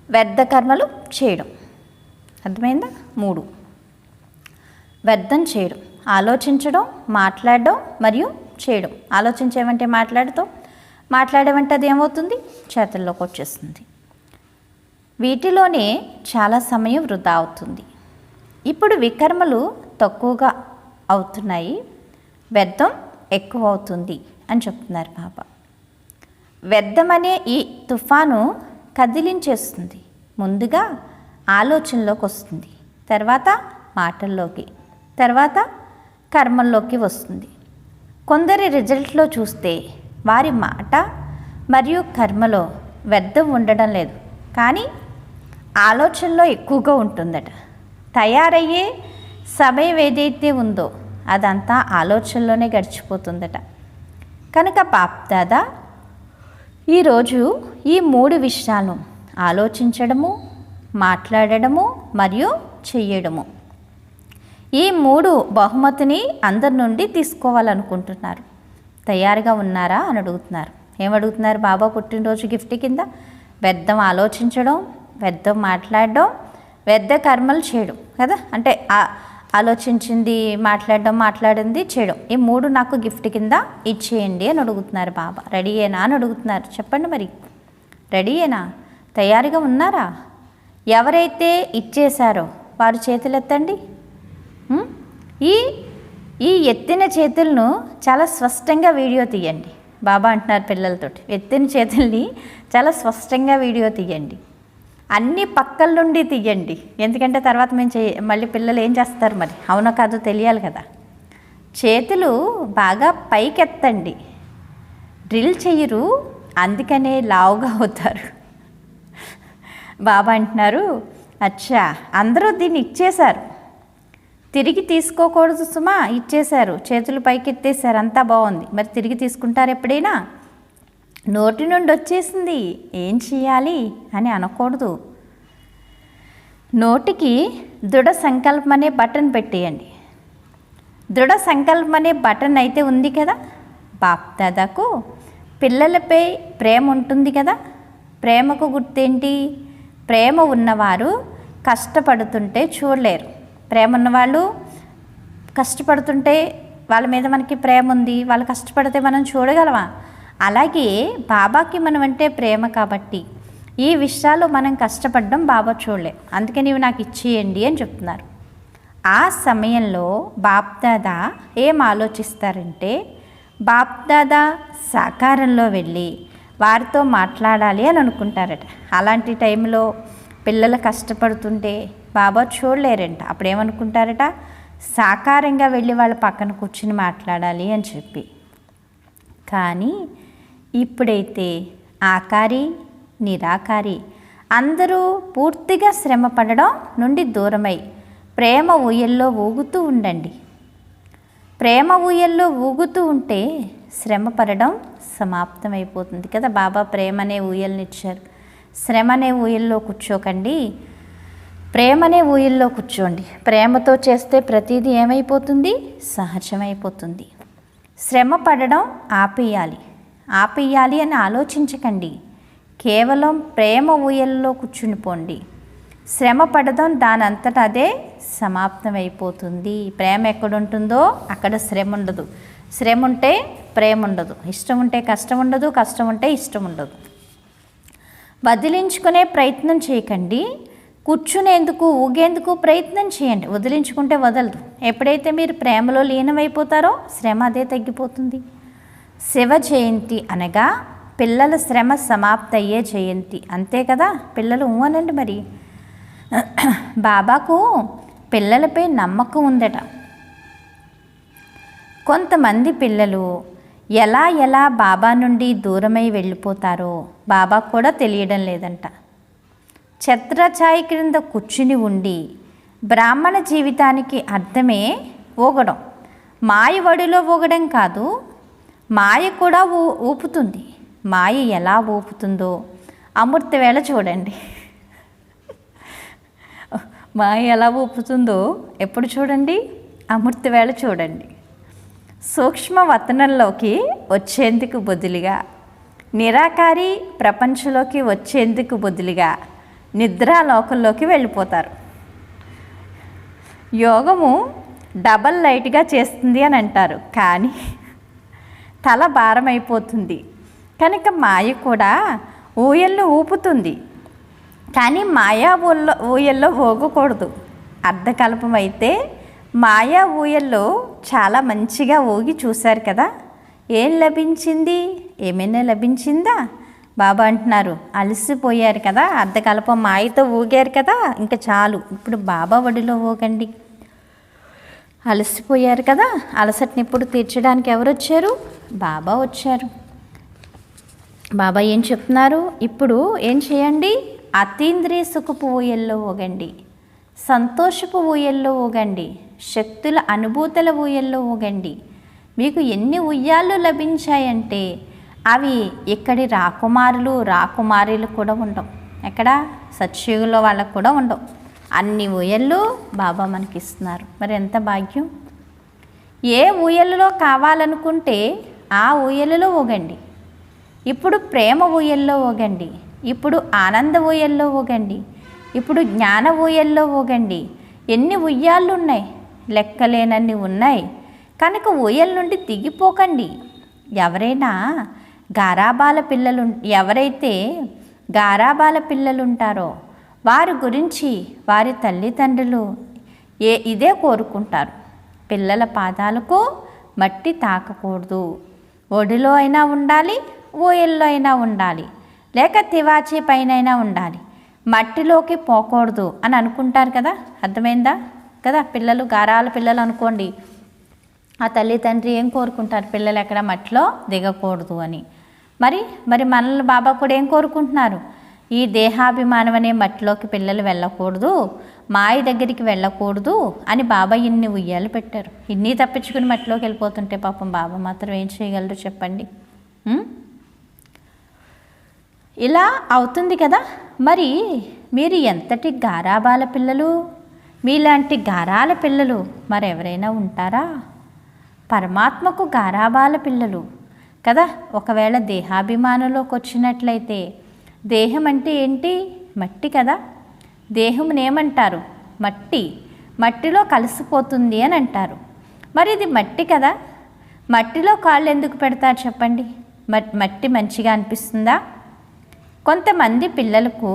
[SPEAKER 1] వ్యర్థ కర్మలు చేయడం. అర్థమైందా? 3. వ్యర్థం చేయడం, ఆలోచించడం, మాట్లాడడం మరియు చేయడం. ఆలోచించేవంటే మాట్లాడేవంటే అది ఏమవుతుంది? చేతుల్లోకి వచ్చేస్తుంది. వీటిలోనే చాలా సమయం వృధా అవుతుంది. ఇప్పుడు వికర్మలు తక్కువగా అవుతున్నాయి, వ్యర్థం ఎక్కువ అవుతుంది అని చెప్తున్నారు బాబా. వ్యర్థం అనే ఈ తుఫాను కదిలించేస్తుంది. ముందుగా ఆలోచనలోకి వస్తుంది, తర్వాత మాటల్లోకి, తర్వాత కర్మల్లోకి వస్తుంది. కొందరి రిజల్ట్లో చూస్తే వారి మాట మరియు కర్మలో వ్యర్థం ఉండడం లేదు, కానీ ఆలోచనలో ఎక్కువగా ఉంటుందట. తయారయ్యే సమయం ఏదైతే ఉందో అదంతా ఆలోచనలోనే గడిచిపోతుందట. కనుక బాప్దాదా ఈరోజు ఈ 3 విషయాలను ఆలోచించడము, మాట్లాడడము మరియు చెయ్యడము, ఈ 3 బహుమతిని అందరి నుండి తీసుకోవాలనుకుంటున్నారు. తయారుగా ఉన్నారా అని అడుగుతున్నారు. ఏమడుగుతున్నారు బాబా పుట్టినరోజు గిఫ్ట్ కింద? వ్యర్థం ఆలోచించడం, వ్యర్థం మాట్లాడడం, వ్యర్థ కర్మలు చేయడం కదా. అంటే ఆలోచించింది మాట్లాడింది చేయడం, ఈ 3 నాకు గిఫ్ట్ కింద ఇచ్చేయండి అని అడుగుతున్నారు బాబా. రెడీయేనా అని అడుగుతున్నారు. చెప్పండి మరి, రెడీయేనా? తయారుగా ఉన్నారా? ఎవరైతే ఇచ్చేశారో వారు చేతులు ఎత్తండి. ఈ ఎత్తిన చేతులను చాలా స్పష్టంగా వీడియో తీయండి. బాబా అంటున్నారు పిల్లలతోటి, ఎత్తిన చేతుల్ని చాలా స్పష్టంగా వీడియో తీయండి. అన్ని పక్కల నుండి తీయండి. ఎందుకంటే తర్వాత మేము మళ్ళీ పిల్లలు ఏం చేస్తారు మరి, అవునో కాదో తెలియాలి కదా. చేతులు బాగా పైకెత్తండి. డ్రిల్ చెయ్యరు, అందుకనే లావుగా అవుతారు. బాబా అంటున్నారు, అచ్చా అందరూ దీన్ని ఇచ్చేశారు, తిరిగి తీసుకోకూడదు సుమా, ఇచ్చేశారు, చేతులు పైకెత్తేసారు, అంతా బాగుంది, మరి తిరిగి తీసుకుంటారు ఎప్పుడైనా? నోటి నుండి వచ్చేసింది, ఏం చేయాలి అని అనకూడదు. నోటికి దృఢ సంకల్పం అనే బటన్ పెట్టేయండి. దృఢ సంకల్పం అనే బటన్ అయితే ఉంది కదా. బాప్దాదాకు పిల్లలపై ప్రేమ ఉంటుంది కదా. ప్రేమకు గుర్తేంటి? ప్రేమ ఉన్నవారు కష్టపడుతుంటే చూడలేరు. ప్రేమ ఉన్నవాళ్ళు కష్టపడుతుంటే వాళ్ళ మీద మనకి ప్రేమ ఉంది, వాళ్ళు కష్టపడితే మనం చూడగలమా? అలాగే బాబాకి మనం అంటే ప్రేమ కాబట్టి ఈ విషయాలు మనం కష్టపడడం బాబా చూడలే, అందుకే నీవు నాకు ఇచ్చేయండి అని చెప్తున్నారు. ఆ సమయంలో బాప్దాదా ఏం ఆలోచిస్తారంటే, బాప్దాదా సాకారంలో వెళ్ళి వారితో మాట్లాడాలి అని అనుకుంటారట. అలాంటి టైంలో పిల్లలు కష్టపడుతుంటే బాబా చూడలేరంట. అప్పుడేమనుకుంటారట, సాకారంగా వెళ్ళి వాళ్ళ పక్కన కూర్చుని మాట్లాడాలి అని చెప్పి. కానీ ఇప్పుడైతే ఆకారి నిరాకారి అందరూ పూర్తిగా శ్రమ పడడం నుండి దూరమై ప్రేమ ఊయల్లో ఊగుతూ ఉండండి. ప్రేమ ఊయల్లో ఊగుతూ ఉంటే శ్రమ పడడం సమాప్తమైపోతుంది కదా. బాబా ప్రేమ అనే ఊయల్నిచ్చారు. శ్రమ అనే ఊయల్లో కూర్చోకండి, ప్రేమనే ఊయల్లో కూర్చోండి. ప్రేమతో చేస్తే ప్రతిదీ ఏమైపోతుంది? సహజమైపోతుంది. శ్రమ పడడం ఆపేయాలి అని ఆలోచించకండి. కేవలం ప్రేమ ఊయల్లో కూర్చునిపోండి. శ్రమ పడడం దానంతటా అదే సమాప్తమైపోతుంది. ప్రేమ ఎక్కడుంటుందో అక్కడ శ్రమ ఉండదు. శ్రమ ఉంటే ప్రేమ ఉండదు. ఇష్టం ఉంటే కష్టం ఉండదు. కష్టం ఉంటే ఇష్టం ఉండదు. వదిలించుకునే ప్రయత్నం చేయకండి. కూర్చునేందుకు ఊగేందుకు ప్రయత్నం చేయండి. వదిలించుకుంటే వదలదు. ఎప్పుడైతే మీరు ప్రేమలో లీనమైపోతారో శ్రమ అదే తగ్గిపోతుంది. శివ జయంతి అనగా పిల్లల శ్రమ సమాప్తి అయ్యే జయంతి, అంతే కదా. పిల్లలు అనండి మరి. బాబాకు పిల్లలపై నమ్మకం ఉందట. కొంతమంది పిల్లలు ఎలా ఎలా బాబా నుండి దూరమై వెళ్ళిపోతారో బాబా కూడా తెలియడం లేదంట. ఛత్రఛాయి క్రింద కూర్చుని ఉండి బ్రాహ్మణ జీవితానికి అర్థమే ఊగడం. మాయ ఒడిలో ఊగడం కాదు, మాయ కూడా ఊపుతుంది. మాయ ఎలా ఊపుతుందో అమృతవేళ చూడండి. మాయ ఎలా ఊపుతుందో ఎప్పుడు చూడండి? అమృతవేళ చూడండి. సూక్ష్మ వతనంలోకి వచ్చేందుకు బదులుగా, నిరాకారి ప్రపంచంలోకి వచ్చేందుకు బదులుగా నిద్రాలోకంలోకి వెళ్ళిపోతారు. యోగము డబల్ లైట్గా చేస్తుంది అని అంటారు, కానీ తల భారం అయిపోతుంది. కనుక మాయ కూడా ఊయల్లో ఊపుతుంది, కానీ మాయా ఊయల్లో ఊగకూడదు. అర్ధకల్పం అయితే మాయా ఊయల్లో చాలా మంచిగా ఊగి చూశారు కదా, ఏం లభించింది? ఏమైనా లభించిందా? బాబా అంటున్నారు, అలసిపోయారు కదా, అర్ధకల్పం మాయతో ఊగారు కదా, ఇంకా చాలు, ఇప్పుడు బాబా ఒడిలో ఊగండి. అలసిపోయారు కదా, అలసటని ఇప్పుడు తీర్చడానికి ఎవరు వచ్చారు? బాబా వచ్చారు. బాబా ఏం చెప్తున్నారు? ఇప్పుడు ఏం చేయండి? అతీంద్రియ సుఖపు ఊయల్లో ఊగండి, సంతోషపు ఊయల్లో ఊగండి, శక్తుల అనుభూతుల ఊయల్లో ఊగండి. మీకు ఎన్ని ఉయ్యాలు లభించాయంటే అవి ఇక్కడి రాకుమారులు కూడా ఉండవు. ఎక్కడ? సత్యుగంలో వాళ్ళకు కూడా ఉండవు. అన్ని ఊయళ్ళు బాబా మనకి ఇస్తున్నారు. మరి ఎంత భాగ్యం! ఏ ఊయలలో కావాలనుకుంటే ఆ ఊయలలో ఊగండి. ఇప్పుడు ప్రేమ ఊయల్లో ఊగండి, ఇప్పుడు ఆనంద ఊయల్లో ఊగండి, ఇప్పుడు జ్ఞాన ఊయల్లో ఊగండి. ఎన్ని ఉయ్యాళ్ళు ఉన్నాయి, లెక్కలేనన్ని ఉన్నాయి. కనుక ఊయల నుండి దిగిపోకండి. ఎవరైతే గారాబాల పిల్లలుంటారో వారి గురించి వారి తల్లిదండ్రులు ఇదే కోరుకుంటారు. పిల్లల పాదాలకు మట్టి తాకకూడదు. ఒడిలో అయినా ఉండాలి, ఊయల్లో అయినా ఉండాలి, లేక తివాచీ పైన ఉండాలి, మట్టిలోకి పోకూడదు అని అనుకుంటారు కదా. అర్థమైందా కదా? పిల్లలు గారాల పిల్లలు అనుకోండి, ఆ తల్లి తండ్రి ఏం కోరుకుంటారు? పిల్లలు ఎక్కడ మట్టిలో దిగకూడదు అని. మరి మనల్ని బాబా కూడా ఏం కోరుకుంటున్నారు? ఈ దేహాభిమానం అనే మట్టిలోకి పిల్లలు వెళ్ళకూడదు, మాయ దగ్గరికి వెళ్ళకూడదు అని బాబా ఇన్ని ఉయ్యాలు పెట్టారు. ఇన్ని తప్పించుకుని మట్టిలోకి వెళ్ళిపోతుంటే పాపం బాబా మాత్రం ఏం చేయగలరు చెప్పండి? ఇలా అవుతుంది కదా. మరి మీరు ఎంతటి గారాబాల పిల్లలు, మీలాంటి గారాల పిల్లలు మరెవరైనా ఉంటారా? పరమాత్మకు గారాబాల పిల్లలు కదా. ఒకవేళ దేహాభిమానంలోకి వచ్చినట్లయితే, దేహం అంటే ఏంటి? మట్టి కదా. దేహంని ఏమంటారు? మట్టిలో కలిసిపోతుంది అని అంటారు. మరి ఇది మట్టి కదా, మట్టిలో కాళ్ళు ఎందుకు పెడతారు చెప్పండి? మట్టి మంచిగా అనిపిస్తుందా? కొంతమంది పిల్లలకు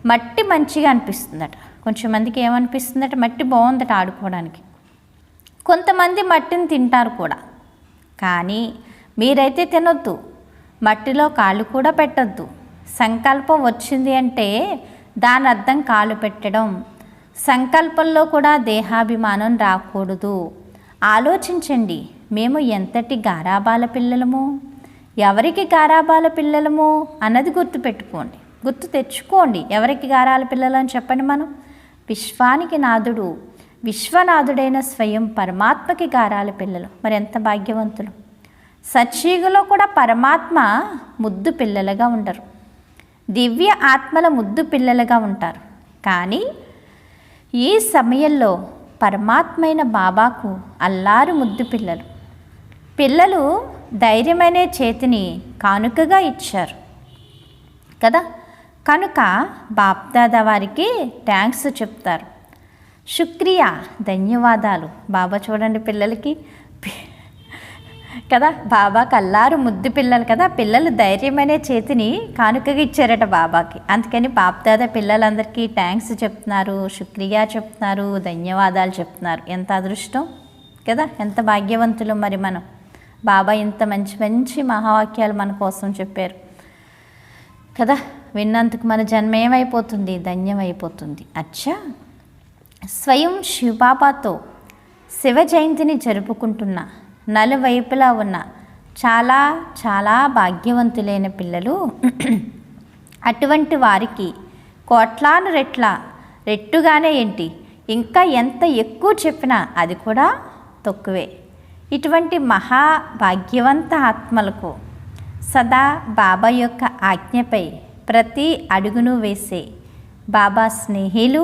[SPEAKER 1] మట్టి మంచిగా అనిపిస్తుందట, కొంచెం మందికి ఏమనిపిస్తుందట? మట్టి బాగుందట ఆడుకోవడానికి. కొంతమంది మట్టిని తింటారు కూడా. కానీ మీరైతే తినొద్దు, మట్టిలో కాళ్ళు కూడా పెట్టొద్దు. సంకల్పం వచ్చింది అంటే దాని అర్థం కాళ్ళు పెట్టడం. సంకల్పంలో కూడా దేహాభిమానం రాకూడదు. ఆలోచించండి, మేము ఎంతటి గారాబాల పిల్లలము, ఎవరికి గారాబాల పిల్లలము అన్నది గుర్తుపెట్టుకోండి, గుర్తు తెచ్చుకోండి. ఎవరికి గారాల పిల్లలు అని చెప్పండి? మనం విశ్వానికి నాథుడు, విశ్వనాథుడైన స్వయం పరమాత్మకి గారాల పిల్లలు. మరి ఎంత భాగ్యవంతులు! సత్యుగంలో కూడా పరమాత్మ ముద్దు పిల్లలుగా ఉండరు, దివ్య ఆత్మల ముద్దు పిల్లలుగా ఉంటారు. కానీ ఈ సమయంలో పరమాత్మైన బాబాకు అల్లారు ముద్దు పిల్లలు ధైర్యమనే చేతిని కానుకగా ఇచ్చారు కదా. కనుక బాప్దాదా వారికి థ్యాంక్స్ చెప్తారు, శుక్రియా, ధన్యవాదాలు. బాబా చూడండి పిల్లలకి కదా, బాబాకి అల్లారు ముద్దు పిల్లలు కదా. పిల్లలు ధైర్యమనే చేతిని కానుకగా ఇచ్చారట బాబాకి. అందుకని బాప్దాదా పిల్లలందరికీ థ్యాంక్స్ చెప్తున్నారు, శుక్రియా చెప్తున్నారు, ధన్యవాదాలు చెప్తున్నారు. ఎంత అదృష్టం కదా, ఎంత భాగ్యవంతులు. మరి మనం బాబా ఇంత మంచి మంచి మహావాక్యాలు మన కోసం చెప్పారు కదా. విన్నందుకు మన జన్మ ఏమైపోతుంది? ధన్యమైపోతుంది. అచ్చా, స్వయం శివబాబాతో శివ జయంతిని జరుపుకుంటున్న నలువైపులా ఉన్న చాలా చాలా భాగ్యవంతులైన పిల్లలు. అటువంటి వారికి కోట్లాను రెట్టుగానే ఏంటి, ఇంకా ఎంత ఎక్కువ చెప్పినా అది కూడా తక్కువే. ఇటువంటి మహాభాగ్యవంత ఆత్మలకు సదా బాబా యొక్క ఆజ్ఞపై ప్రతి అడుగును వేసే బాబా స్నేహిలు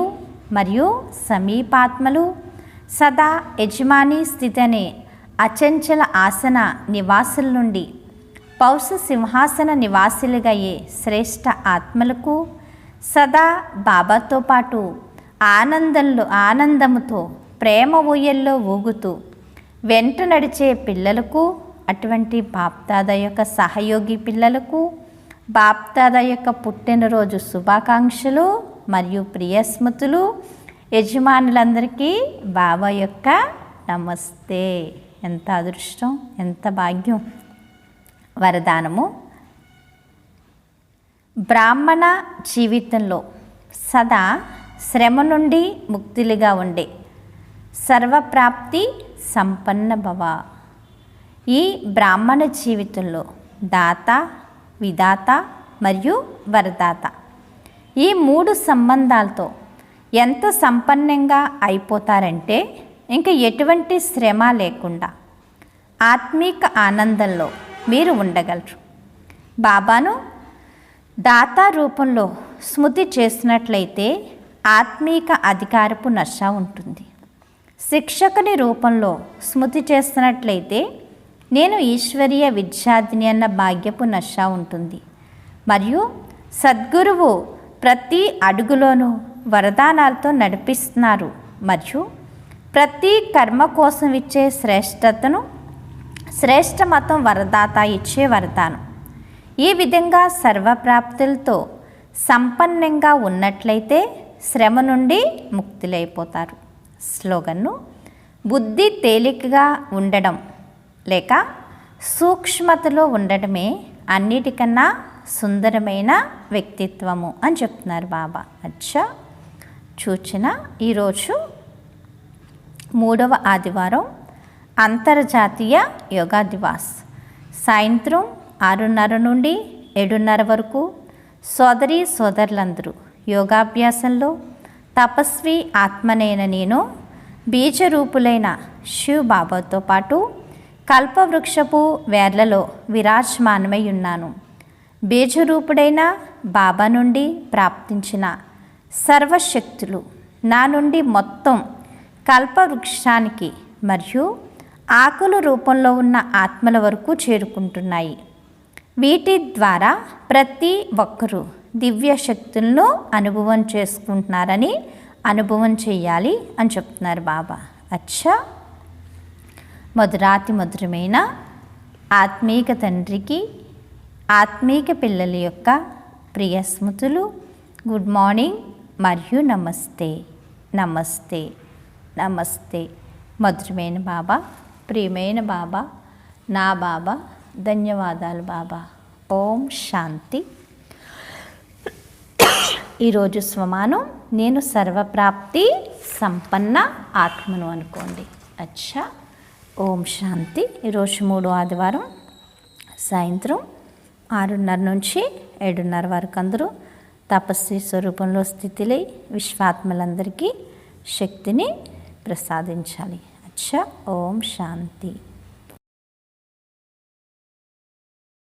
[SPEAKER 1] మరియు సమీపాత్మలు, సదా యజమాని స్థితి అనే అచంచల ఆసన నివాసుల నుండి పౌష సింహాసన నివాసులుగా అయ్యే శ్రేష్ఠ ఆత్మలకు, సదా బాబాతో పాటు ఆనందముతో ప్రేమ ఊయల్లో ఊగుతూ వెంట నడిచే పిల్లలకు, అటువంటి బాప్దాదా యొక్క సహయోగి పిల్లలకు బాప్దాదా యొక్క పుట్టినరోజు శుభాకాంక్షలు మరియు ప్రియస్మృతులు. యజమానులందరికీ బాబా యొక్క నమస్తే. ఎంత అదృష్టం, ఎంత భాగ్యం. వరదానము. బ్రాహ్మణ జీవితంలో సదా శ్రమ నుండి ముక్తులుగా ఉండే సర్వప్రాప్తి సంపన్న భవ. ఈ బ్రాహ్మణ జీవితంలో దాత, విధాత మరియు వరదాత ఈ 3 సంబంధాలతో ఎంత సంపన్నంగా అయిపోతారంటే ఇంకా ఎటువంటి శ్రమ లేకుండా ఆత్మీక ఆనందంలో మీరు ఉండగలరు. బాబాను దాత రూపంలో స్మృతి చేసినట్లయితే ఆత్మీక అధికారపు నష ఉంటుంది. శిక్షకుని రూపంలో స్మృతి చేస్తున్నట్లయితే నేను ఈశ్వరీయ విద్యార్థిని అన్న భాగ్యపు నష ఉంటుంది. మరియు సద్గురువు ప్రతి అడుగులోనూ వరదానాలతో నడిపిస్తున్నారు మరియు ప్రతి కర్మ కోసం ఇచ్చే శ్రేష్ఠ మతం వరదాత ఇచ్చే వరదానం. ఈ విధంగా సర్వప్రాప్తులతో సంపన్నంగా ఉన్నట్లయితే శ్రమ నుండి ముక్తులైపోతారు. స్లోగన్ను. బుద్ధి తేలికగా ఉండడం లేక సూక్ష్మతలో ఉండడమే అన్నిటికన్నా సుందరమైన వ్యక్తిత్వము అని చెప్తున్నారు బాబా. అచ్చా సూచన. ఈరోజు 3వ ఆదివారం అంతర్జాతీయ యోగా దివాస్. సాయంత్రం 6:30 నుండి 7:30 వరకు సోదరీ సోదరులందరూ యోగాభ్యాసంలో తపస్వి ఆత్మనైన నేను బీజరూపులైన శివ్ బాబాతో పాటు కల్పవృక్షపు వేర్లలో విరాజమానమై ఉన్నాను. బీజరూపుడైన బాబా నుండి ప్రాప్తించిన సర్వశక్తులు నా నుండి మొత్తం కల్పవృక్షానికి మరియు ఆకుల రూపంలో ఉన్న ఆత్మల వరకు చేరుకుంటున్నాయి. వీటి ద్వారా ప్రతి ఒక్కరూ దివ్య శక్తులను అనుభవం చేసుకుంటున్నారని అనుభవం చేయాలి అని చెప్తున్నారు బాబా. అచ్చా. మధురాతి మధురమైన ఆత్మీక తండ్రికి ఆత్మీక పిల్లల యొక్క ప్రియ స్మృతులు. గుడ్ మార్నింగ్ మరియు నమస్తే. నమస్తే నమస్తే. మధురమైన బాబా, ప్రియమైన బాబా, నా బాబా, ధన్యవాదాలు బాబా. ఓం శాంతి. ఈరోజు స్వమానం నేను సర్వప్రాప్తి సంపన్న ఆత్మను అనుకోండి. అచ్చా. ఓం శాంతి. ఈరోజు 3వ ఆదివారం సాయంత్రం 6:30 నుంచి 7:30 వరకు అందరూ తపస్వి స్వరూపంలో స్థితిలై విశ్వాత్మలందరికీ శక్తిని ప్రసాదించాలి. అచ్చా. ఓం శాంతి.